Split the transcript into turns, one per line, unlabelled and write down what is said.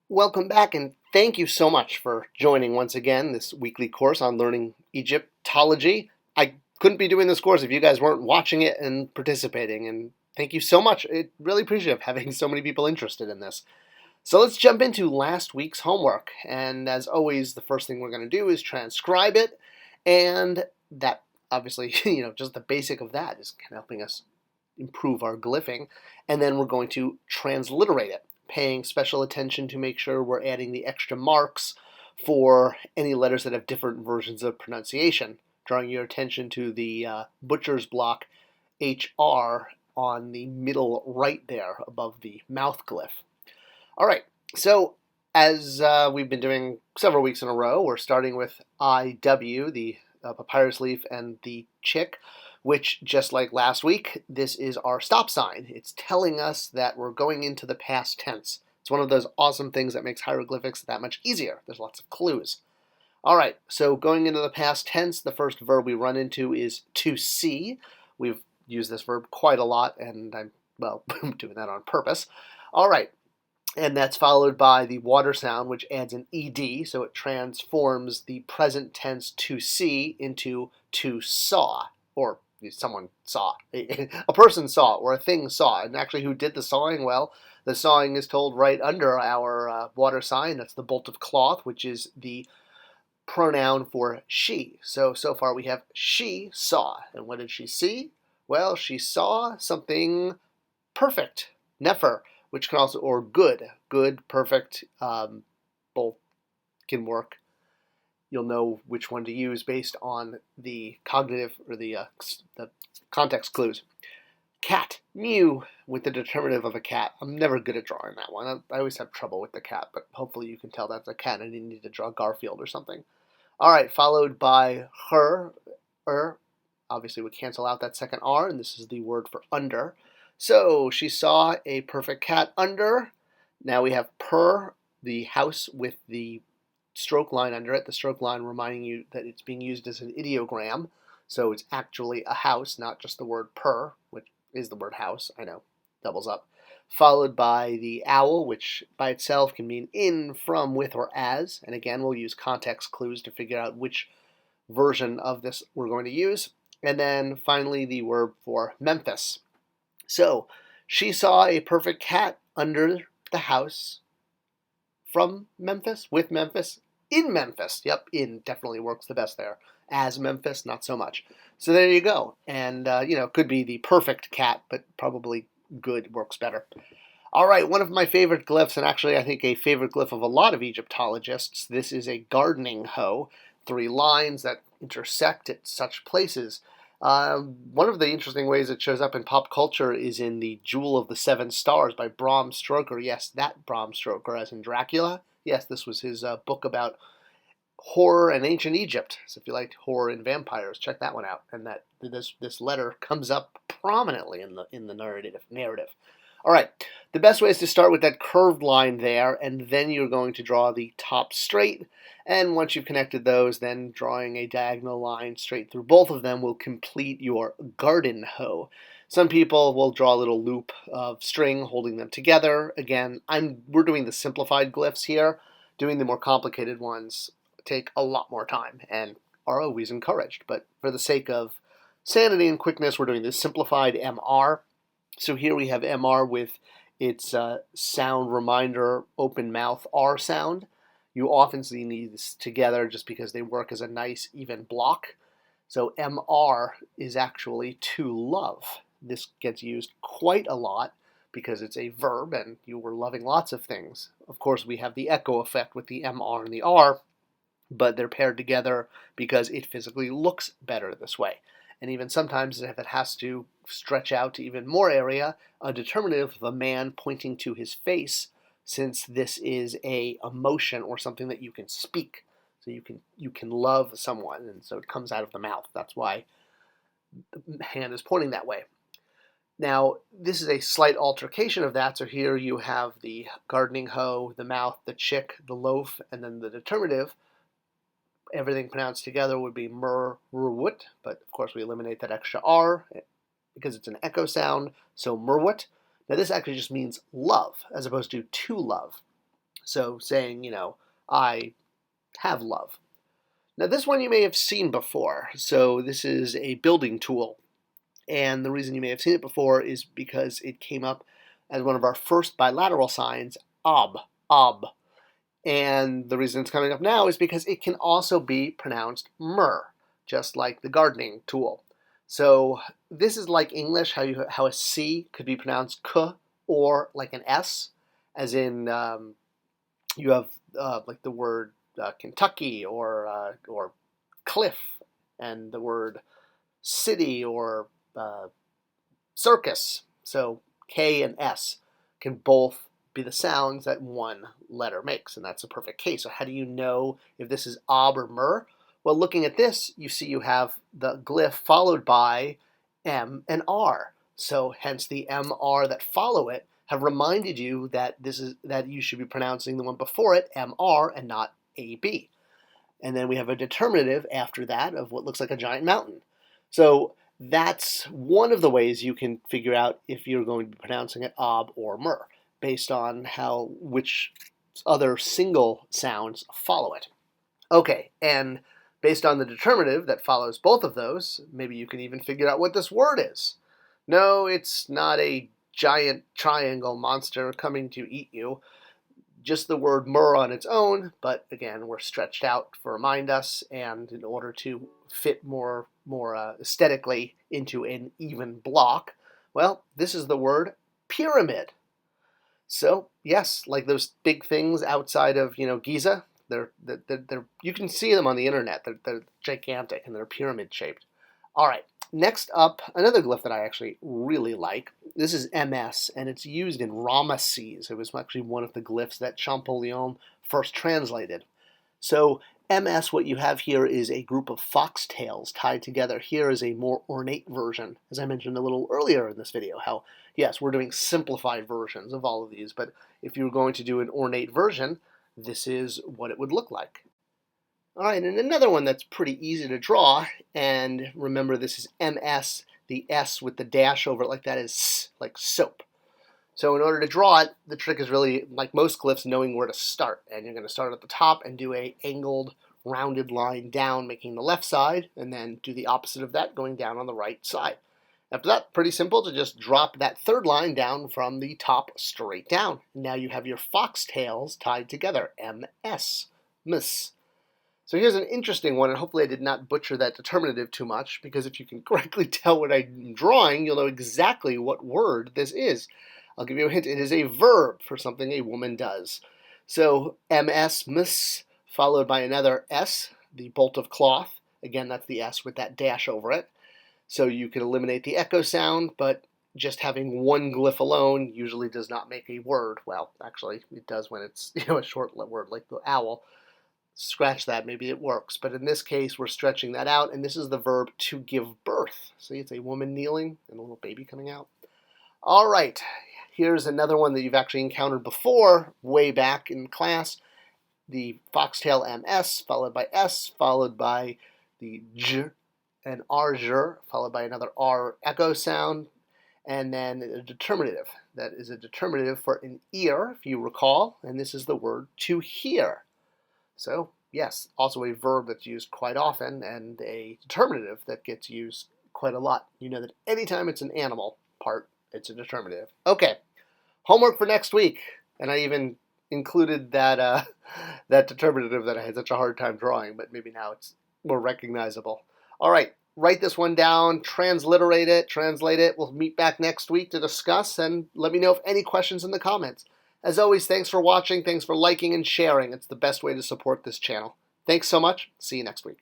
Welcome back, and thank you so much for joining once again this weekly course on learning Egyptology. I couldn't be doing this course if you guys weren't watching it and participating, and thank you so much. It really appreciate having so many people interested in this. So let's jump into last week's homework, and as always, the first thing we're going to do is transcribe it, and that obviously, just the basic of that is kind of helping us improve our glyphing, and then we're going to transliterate it, paying special attention to make sure we're adding the extra marks for any letters that have different versions of pronunciation, drawing your attention to the butcher's block HR on the middle right there above the mouth glyph. All right, so as we've been doing several weeks in a row, we're starting with IW, the papyrus leaf, and the chick, which, just like last week, this is our stop sign. It's telling us that we're going into the past tense. It's one of those awesome things that makes hieroglyphics that much easier. There's lots of clues. All right, so going into the past tense, the first verb we run into is to see. We've used this verb quite a lot, and I'm doing that on purpose. All right, and that's followed by the water sound, which adds an ed, so it transforms the present tense to see into to saw, or someone saw. A person saw, or a thing saw. And actually, who did the sawing? Well, the sawing is told right under our water sign. That's the bolt of cloth, which is the pronoun for she. So far we have she saw. And what did she see? Well, she saw something perfect, nefer, which can also, or good, perfect, both can work. You'll know which one to use based on the cognitive or the context clues. Cat, mew, with the determinative of a cat. I'm never good at drawing that one. I always have trouble with the cat, but hopefully you can tell that's a cat and you need to draw Garfield or something. All right, followed by her. Obviously would cancel out that second R, and this is the word for under. So she saw a perfect cat under. Now we have per, the house with the stroke line under it, the stroke line reminding you that it's being used as an ideogram. So it's actually a house, not just the word per, which is the word house. I know, doubles up. Followed by the owl, which by itself can mean in, from, with, or as. And again, we'll use context clues to figure out which version of this we're going to use. And then finally, the word for Memphis. So she saw a perfect cat under the house from Memphis, with Memphis, in Memphis. Yep, in definitely works the best there. As Memphis, not so much. So there you go. And, could be the perfect cat, but probably good works better. All right, one of my favorite glyphs, and actually I think a favorite glyph of a lot of Egyptologists, this is a gardening hoe. 3 lines that intersect at such places. One of the interesting ways it shows up in pop culture is in the Jewel of the Seven Stars by Bram Stoker. Yes, that Bram Stoker, as in Dracula. Yes, this was his book about horror and ancient Egypt. So if you liked horror and vampires, check that one out. And that this letter comes up prominently in the narrative. All right, the best way is to start with that curved line there, and then you're going to draw the top straight. And once you've connected those, then drawing a diagonal line straight through both of them will complete your garden hoe. Some people will draw a little loop of string holding them together. Again, we're doing the simplified glyphs here. Doing the more complicated ones take a lot more time and are always encouraged. But for the sake of sanity and quickness, we're doing the simplified MR. So here we have MR with its sound reminder, open mouth R sound. You often see these together just because they work as a nice even block. So MR is actually to love. This gets used quite a lot because it's a verb and you were loving lots of things. Of course, we have the echo effect with the MR and the R, but they're paired together because it physically looks better this way. And even sometimes if it has to stretch out to even more area, a determinative of a man pointing to his face, since this is a emotion or something that you can speak. So you can love someone, and so it comes out of the mouth. That's why the hand is pointing that way. Now, this is a slight altercation of that. So here you have the gardening hoe, the mouth, the chick, the loaf, and then the determinative. Everything pronounced together would be merwut, but of course we eliminate that extra R because it's an echo sound, so merwut. Now this actually just means love as opposed to love. So saying, I have love. Now this one you may have seen before. So this is a building tool. And the reason you may have seen it before is because it came up as one of our first bilateral signs, ob, ob. And the reason it's coming up now is because it can also be pronounced mer, just like the gardening tool. So this is like English, how a C could be pronounced k, or like an S, as in you have like the word Kentucky or cliff, and the word city or circus. So K and S can both be the sounds that one letter makes, and that's a perfect case. So how do you know if this is ob or mer? Well, looking at this, you see you have the glyph followed by M and R. So hence the MR that follow it have reminded you that that you should be pronouncing the one before it MR and not AB. And then we have a determinative after that of what looks like a giant mountain. So that's one of the ways you can figure out if you're going to be pronouncing it ob or mer, based on which other single sounds follow it. Okay, and based on the determinative that follows both of those, maybe you can even figure out what this word is. No, it's not a giant triangle monster coming to eat you. Just the word mer on its own, but again, we're stretched out to remind us, and in order to fit more aesthetically into an even block, well, this is the word pyramid. So yes, like those big things outside of Giza, they're you can see them on the internet. They're gigantic and they're pyramid shaped. All right, next up, another glyph that I actually really like. This is MS, and it's used in Ramesses. It was actually one of the glyphs that Champollion first translated. So MS, what you have here is a group of foxtails tied together. Here is a more ornate version, as I mentioned a little earlier in this video, how, yes, we're doing simplified versions of all of these, but if you were going to do an ornate version, this is what it would look like. All right, and another one that's pretty easy to draw, and remember this is MS, the S with the dash over it like that is S, like soap. So in order to draw it, the trick is really, like most glyphs, knowing where to start. And you're going to start at the top and do a angled, rounded line down, making the left side, and then do the opposite of that, going down on the right side. After that, pretty simple to just drop that third line down from the top straight down. Now you have your foxtails tied together, MS, MS. So here's an interesting one, and hopefully I did not butcher that determinative too much, because if you can correctly tell what I'm drawing, you'll know exactly what word this is. I'll give you a hint. It is a verb for something a woman does. So MS, ms, followed by another S, the bolt of cloth. Again, that's the S with that dash over it. So you can eliminate the echo sound, but just having one glyph alone usually does not make a word. Well, actually, it does when it's a short word like the owl. Scratch that, maybe it works. But in this case, we're stretching that out, and this is the verb to give birth. See, it's a woman kneeling and a little baby coming out. All right, here's another one that you've actually encountered before, way back in class. The foxtail MS, followed by S, followed by the J and R, followed by another R echo sound, and then a determinative. That is a determinative for an ear, if you recall, and this is the word to hear. So, yes, also a verb that's used quite often, and a determinative that gets used quite a lot. You know that anytime it's an animal part, it's a determinative. Okay, homework for next week. And I even included that that determinative that I had such a hard time drawing, but maybe now it's more recognizable. All right, write this one down, transliterate it, translate it. We'll meet back next week to discuss, and let me know if any questions in the comments. As always, thanks for watching, thanks for liking and sharing. It's the best way to support this channel. Thanks so much. See you next week.